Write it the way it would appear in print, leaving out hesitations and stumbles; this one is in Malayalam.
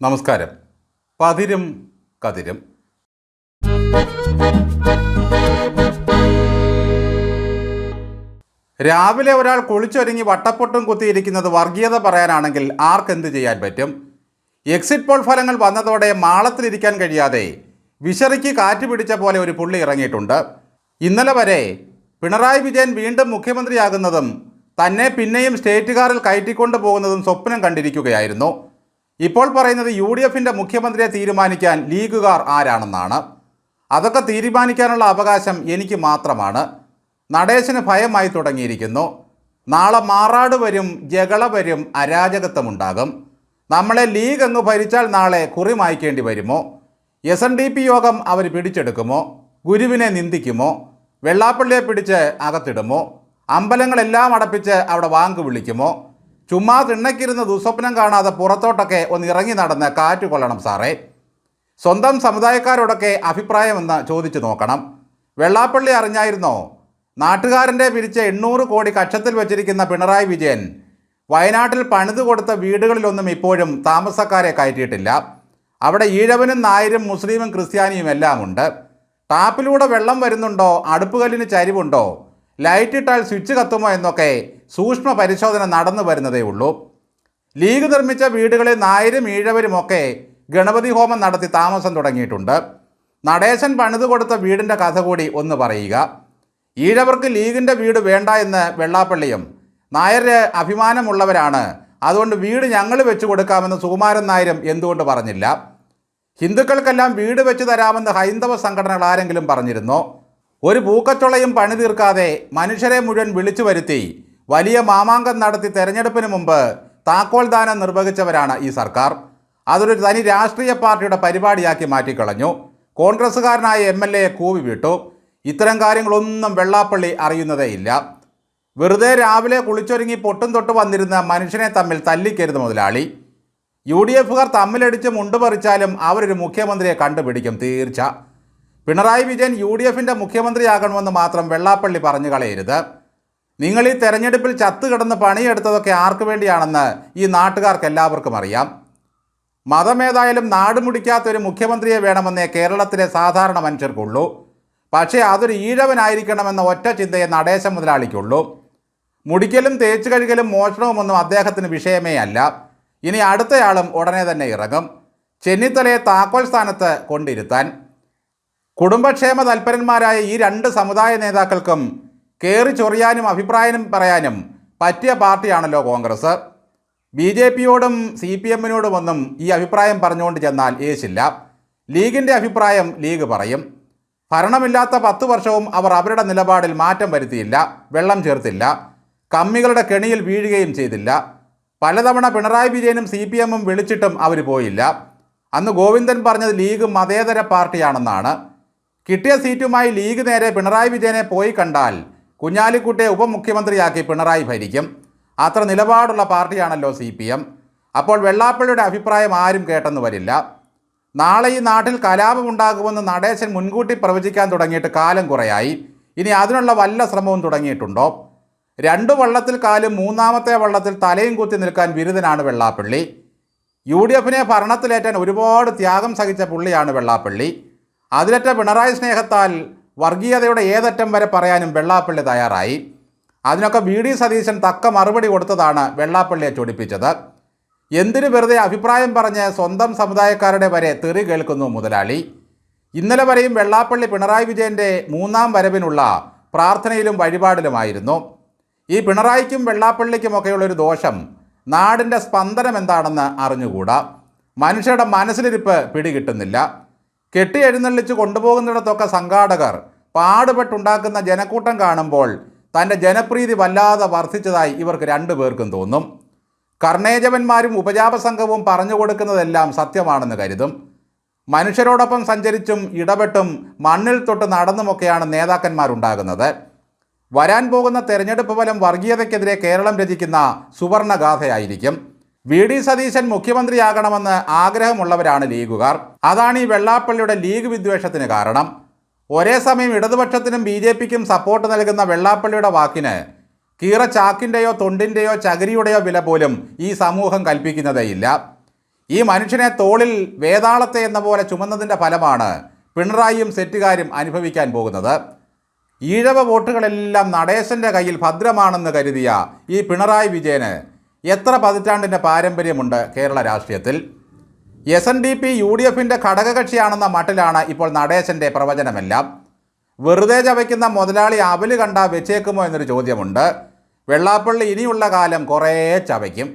നമസ്കാരം. പതിരും കതിരും. രാവിലെ ഒരാൾ കുളിച്ചൊരുങ്ങി വട്ടപ്പൊട്ടും കുത്തിയിരിക്കുന്നത് വർഗീയത പറയാനാണെങ്കിൽ ആർക്കെന്ത് ചെയ്യാൻ പറ്റും? എക്സിറ്റ് പോൾ ഫലങ്ങൾ വന്നതോടെ മാളത്തിലിരിക്കാൻ കഴിയാതെ വിശറിക്ക് കാറ്റ് പിടിച്ച പോലെ ഒരു പുള്ളി ഇറങ്ങിയിട്ടുണ്ട്. ഇന്നലെ വരെ പിണറായി വിജയൻ വീണ്ടും മുഖ്യമന്ത്രിയാകുന്നതും തന്നെ പിന്നെയും സ്റ്റേറ്റ് കാറിൽ കയറ്റിക്കൊണ്ടു പോകുന്നതും സ്വപ്നം കണ്ടിരിക്കുകയായിരുന്നു. ഇപ്പോൾ പറയുന്നത് UDFിൻ്റെ മുഖ്യമന്ത്രിയെ തീരുമാനിക്കാൻ ലീഗുകാർ ആരാണെന്നാണ്. അതൊക്കെ തീരുമാനിക്കാനുള്ള അവകാശം എനിക്ക് മാത്രമാണ്. നടേശന് ഭയമായി തുടങ്ങിയിരിക്കുന്നു. നാളെ മാറാട് വരും, ജകള വരും, അരാജകത്വമുണ്ടാകും. നമ്മളെ ലീഗ് അങ്ങ് ഭരിച്ചാൽ നാളെ കുറി മായ്ക്കേണ്ടി വരുമോ? SNDP യോഗം അവർ പിടിച്ചെടുക്കുമോ? ഗുരുവിനെ നിന്ദിക്കുമോ? വെള്ളാപ്പള്ളിയെ പിടിച്ച് അകത്തിടുമോ? അമ്പലങ്ങളെല്ലാം അടപ്പിച്ച് അവിടെ വാങ്ക് വിളിക്കുമോ? ചുമ്മാ തിണ്ണക്കിരുന്ന് ദുസ്വപ്നം കാണാതെ പുറത്തോട്ടൊക്കെ ഒന്ന് ഇറങ്ങി നടന്ന് കാറ്റ് കൊള്ളണം സാറേ. സ്വന്തം സമുദായക്കാരോടൊക്കെ അഭിപ്രായമെന്ന് ചോദിച്ചു നോക്കണം. വെള്ളാപ്പള്ളി അറിഞ്ഞായിരുന്നോ? നാട്ടുകാരൻ്റെ പിരിച്ച് 800 കോടി കക്ഷത്തിൽ വച്ചിരിക്കുന്ന പിണറായി വിജയൻ വയനാട്ടിൽ പണിതു കൊടുത്ത വീടുകളിലൊന്നും ഇപ്പോഴും താമസക്കാരെ കയറ്റിയിട്ടില്ല. അവിടെ ഈഴവനും നായരും മുസ്ലിമും ക്രിസ്ത്യാനിയും എല്ലാം ഉണ്ട്. ടാപ്പിലൂടെ വെള്ളം വരുന്നുണ്ടോ? അടുപ്പുകല്ലിന് ചരിവുണ്ടോ? ലൈറ്റ് ഇട്ടാൽ സ്വിച്ച് കത്തുമോ എന്നൊക്കെ സൂക്ഷ്മ പരിശോധന നടന്നു വരുന്നതേ ഉള്ളൂ. ലീഗ് നിർമ്മിച്ച വീടുകളിൽ നായരും ഈഴവരുമൊക്കെ ഗണപതി ഹോമം നടത്തി താമസം തുടങ്ങിയിട്ടുണ്ട്. നടേശൻ പണിതു കൊടുത്ത വീടിൻ്റെ കഥ കൂടി ഒന്ന് പറയുക. ഈഴവർക്ക് ലീഗിൻ്റെ വീട് വേണ്ട എന്ന് വെള്ളാപ്പള്ളിയും നായര് അഭിമാനമുള്ളവരാണ്, അതുകൊണ്ട് വീട് ഞങ്ങൾ വെച്ച് കൊടുക്കാമെന്ന് സുകുമാരൻ നായരും എന്തുകൊണ്ട് പറഞ്ഞില്ല? ഹിന്ദുക്കൾക്കെല്ലാം വീട് വെച്ച് തരാമെന്ന് ഹൈന്ദവ സംഘടനകൾ ആരെങ്കിലും പറഞ്ഞിരുന്നോ? ഒരു പൂക്കച്ചൊളയും പണി തീർക്കാതെ മനുഷ്യരെ മുഴുവൻ വിളിച്ചു വരുത്തി വലിയ മാമാങ്കം നടത്തി തെരഞ്ഞെടുപ്പിന് മുമ്പ് താക്കോൽ ദാനം നിർവഹിച്ചവരാണ് ഈ സർക്കാർ. അതൊരു തനി രാഷ്ട്രീയ പാർട്ടിയുടെ പരിപാടിയാക്കി മാറ്റിക്കളഞ്ഞു. കോൺഗ്രസ്സുകാരനായ MLA കൂവി വിട്ടു. ഇത്തരം കാര്യങ്ങളൊന്നും വെള്ളാപ്പള്ളി അറിയുന്നതേയില്ല. വെറുതെ രാവിലെ കുളിച്ചൊരുങ്ങി പൊട്ടും തൊട്ട് വന്നിരുന്ന മനുഷ്യനെ തമ്മിൽ തല്ലിക്കരുത് മുതലാളി. UDFുകാർ തമ്മിലടിച്ച് മുണ്ടുപറിച്ചാലും അവരൊരു മുഖ്യമന്ത്രിയെ കണ്ടുപിടിക്കും തീർച്ച. പിണറായി വിജയൻ UDFിൻ്റെ മുഖ്യമന്ത്രിയാകണമെന്ന് മാത്രം വെള്ളാപ്പള്ളി പറഞ്ഞു കളയരുത്. നിങ്ങൾ ഈ തെരഞ്ഞെടുപ്പിൽ ചത്തുകിടന്ന് പണിയെടുത്തതൊക്കെ ആർക്കു വേണ്ടിയാണെന്ന് ഈ നാട്ടുകാർക്ക് എല്ലാവർക്കും അറിയാം. മതമേതായാലും നാട് മുടിക്കാത്തൊരു മുഖ്യമന്ത്രിയെ വേണമെന്നേ കേരളത്തിലെ സാധാരണ മനുഷ്യർക്കുള്ളൂ. പക്ഷേ അതൊരു ഈഴവനായിരിക്കണമെന്ന ഒറ്റ ചിന്തയെ നടേശ മുതലാളിക്കുള്ളൂ. മുടിക്കലും തേച്ചു കഴുകലും മോഷണവുമൊന്നും അദ്ദേഹത്തിന് വിഷയമേ അല്ല. ഇനി അടുത്തയാളും ഉടനെ തന്നെ ഇറങ്ങും, ചെന്നിത്തലയെ താക്കോൽ സ്ഥാനത്ത് കൊണ്ടിരുത്താൻ. കുടുംബക്ഷേമ തൽപരന്മാരായ ഈ രണ്ട് സമുദായ നേതാക്കൾക്കും കയറി ചൊറിയാനും അഭിപ്രായം പറയാനും പറ്റിയ പാർട്ടിയാണല്ലോ കോൺഗ്രസ്. BJPയോടും CPMനോടുമൊന്നും ഈ അഭിപ്രായം പറഞ്ഞുകൊണ്ട് ചെന്നാൽ ഏശില്ല. ലീഗിൻ്റെ അഭിപ്രായം ലീഗ് പറയും. ഭരണമില്ലാത്ത 10 വർഷവും അവർ അവരുടെ നിലപാടിൽ മാറ്റം വരുത്തിയില്ല, വെള്ളം ചേർത്തില്ല, കമ്മികളുടെ കെണിയിൽ വീഴുകയും ചെയ്തില്ല. പലതവണ പിണറായി വിജയനും CPMും വിളിച്ചിട്ടും അവർ പോയില്ല. അന്ന് ഗോവിന്ദൻ പറഞ്ഞത് ലീഗ് മതേതര പാർട്ടിയാണെന്നാണ്. കിട്ടിയ സീറ്റുമായി ലീഗ് നേരെ പിണറായി വിജയനെ പോയി കണ്ടാൽ കുഞ്ഞാലിക്കുട്ടിയെ ഉപമുഖ്യമന്ത്രിയാക്കി പിണറായി ഭരിക്കും. അത്ര നിലപാടുള്ള പാർട്ടിയാണല്ലോ CPM. അപ്പോൾ വെള്ളാപ്പള്ളിയുടെ അഭിപ്രായം ആരും കേട്ടെന്ന് വരില്ല. നാളെ ഈ നാട്ടിൽ കലാപമുണ്ടാകുമെന്ന് നടേശൻ മുൻകൂട്ടി പ്രവചിക്കാൻ തുടങ്ങിയിട്ട് കാലം കുറയായി. ഇനി അതിനുള്ള വല്ല ശ്രമവും തുടങ്ങിയിട്ടുണ്ടോ? 2 വള്ളത്തിൽ കാലും 3ാമത്തെ വള്ളത്തിൽ തലയും കുത്തി നിൽക്കാൻ ബിരുദനാണ് വെള്ളാപ്പള്ളി. UDFിനെ ഭരണത്തിലേറ്റാൻ ഒരുപാട് ത്യാഗം സഹിച്ച പുള്ളിയാണ് വെള്ളാപ്പള്ളി. അതിലറ്റ പിണറായി സ്നേഹത്താൽ വർഗീയതയുടെ ഏതറ്റം വരെ പറയാനും വെള്ളാപ്പള്ളി തയ്യാറായി. അതിനൊക്കെ VD സതീശൻ തക്ക മറുപടി കൊടുത്തതാണ് വെള്ളാപ്പള്ളിയെ ചൊടിപ്പിച്ചത്. എന്തിനു വെറുതെ അഭിപ്രായം പറഞ്ഞ് സ്വന്തം സമുദായക്കാരുടെ വരെ തെറി കേൾക്കുന്നു മുതലാളി. ഇന്നലെ വരെയും വെള്ളാപ്പള്ളി പിണറായി വിജയൻ്റെ 3ാം വരവിനുള്ള പ്രാർത്ഥനയിലും വഴിപാടിലുമായിരുന്നു. ഈ പിണറായിക്കും വെള്ളാപ്പള്ളിക്കുമൊക്കെയുള്ളൊരു ദോഷം, നാടിൻ്റെ സ്പന്ദനം എന്താണെന്ന് അറിഞ്ഞുകൂടാ. മനുഷ്യരുടെ മനസ്സിലിരിപ്പ് പിടികിട്ടുന്നില്ല. കെട്ടി എഴുന്നള്ളിച്ച് കൊണ്ടുപോകുന്നിടത്തൊക്കെ സംഘാടകർ പാടുപെട്ടുണ്ടാക്കുന്ന ജനക്കൂട്ടം കാണുമ്പോൾ തൻ്റെ ജനപ്രീതി വല്ലാതെ വർദ്ധിച്ചതായി ഇവർക്ക് 2 പേർക്കും തോന്നും. കർണേജവന്മാരും ഉപജാപ സംഘവും പറഞ്ഞു കൊടുക്കുന്നതെല്ലാം സത്യമാണെന്ന് കരുതും. മനുഷ്യരോടൊപ്പം സഞ്ചരിച്ചും ഇടപെട്ടും മണ്ണിൽ തൊട്ട് നടന്നുമൊക്കെയാണ് നേതാക്കന്മാരുണ്ടാകുന്നത്. വരാൻ പോകുന്ന തെരഞ്ഞെടുപ്പ് ഫലം വർഗീയതയ്ക്കെതിരെ കേരളം രചിക്കുന്ന സുവർണഗാഥയായിരിക്കും. VD സതീശൻ മുഖ്യമന്ത്രിയാകണമെന്ന് ആഗ്രഹമുള്ളവരാണ് ലീഗുകാർ. അതാണ് ഈ വെള്ളാപ്പള്ളിയുടെ ലീഗ് വിദ്വേഷത്തിന് കാരണം. ഒരേ സമയം ഇടതുപക്ഷത്തിനും BJPക്കും സപ്പോർട്ട് നൽകുന്ന വെള്ളാപ്പള്ളിയുടെ വാക്കിന് കീറ ചാക്കിൻ്റെയോ തൊണ്ടിൻ്റെയോ ചകിരിയുടെയോ വില പോലും ഈ സമൂഹം കൽപ്പിക്കുന്നതേയില്ല. ഈ മനുഷ്യനെ തോളിൽ വേതാളത്തെ എന്ന പോലെ ചുമന്നതിൻ്റെ ഫലമാണ് പിണറായിയും സെറ്റുകാരും അനുഭവിക്കാൻ പോകുന്നത്. ഈഴവ വോട്ടുകളെല്ലാം നടേശൻ്റെ കയ്യിൽ ഭദ്രമാണെന്ന് കരുതിയ ഈ പിണറായി വിജയന് എത്ര പതിറ്റാണ്ടിൻ്റെ പാരമ്പര്യമുണ്ട് കേരള രാഷ്ട്രീയത്തിൽ. SNDP UDFിൻ്റെ ഘടകകക്ഷിയാണെന്ന മട്ടിലാണ് ഇപ്പോൾ നടേശൻ്റെ പ്രവചനമെല്ലാം. വെറുതെ ചവയ്ക്കുന്ന മുതലാളി അവല് കണ്ടാൽ വെച്ചേക്കുമോ എന്നൊരു ചോദ്യമുണ്ട്. വെള്ളാപ്പള്ളി ഇനിയുള്ള കാലം കുറേ ചവയ്ക്കും.